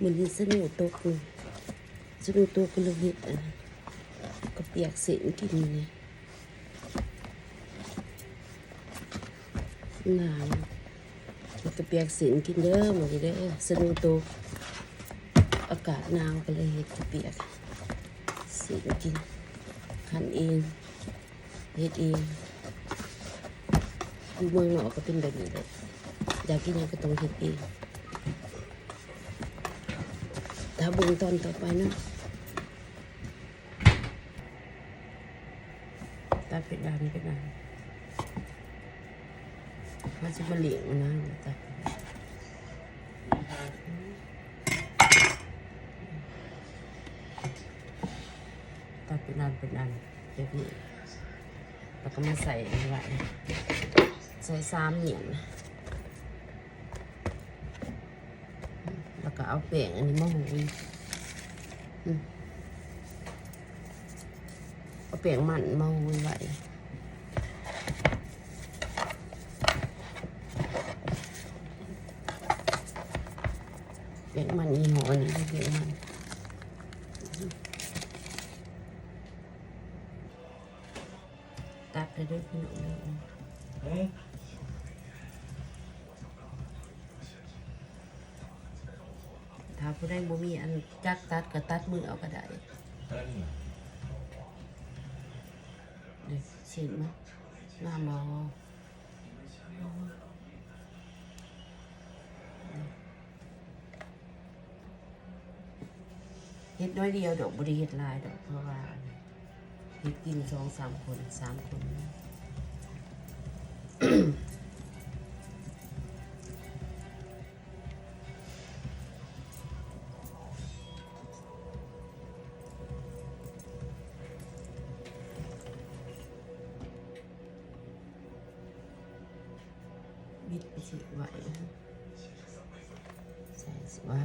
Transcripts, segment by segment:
มันสนุกตกสนุกตกก็เลยเห็ดก็เปียกเส้นกินเลยหนาวก็เปียกเส้นกินเด้อหมดเด้อสนุกตกอากาศหนาวก็เลยเห็ดก็เปียกเส้นกินหั่นเองเห็ดเองอยู่เมืองนอกก็เป็นแบบนี้เลยอยากกินยังก็ต้องเห็ดเองถ้าเบิ่งตอนต่อไปเนาะตัดเป็นดำมันจะมาเหลียงนะตัดเป็นดำแบบนี้แล้วก็มาใส่ไว้ใส่3 เหนียงแล้วก็เอาแป้งอันนี้มาหุยเอาแป้งมันมาหุยไว้แป้งมันยี่ห้อนี้แป้งมันตัดไปด้วยพี่น้องถ้าผู้ใดบ่มีอันจักตัดก็ตัดมือเอาก็ได้เดี๋ยวชิมมั้ยหน้าหมอเฮ็ดน้อยเดียวดอกบ่ได้เฮ็ดหลายดอกเพราะว่าเฮ็ดกิน2-3 คน3 คนบิดไปสิไว้ใส่ไว้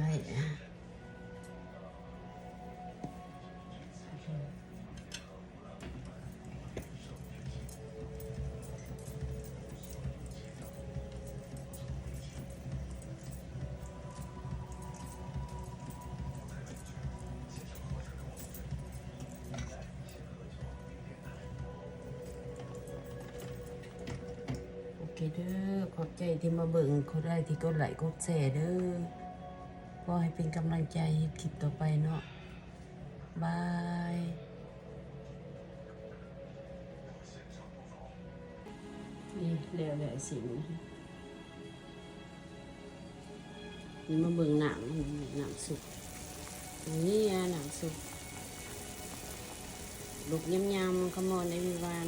โอเคเด้อขอบใจที่มาเบิ่งเขาได้ที่กดไลค์กดแชร์เด้อขอให้เป็นกำลังใจให้คลิปต่อไปเนาะบายนี่เร็วๆสินี่มาเบิ่งหนังสุกนี่หนังสุกลูกยำๆขมอนในวิวาน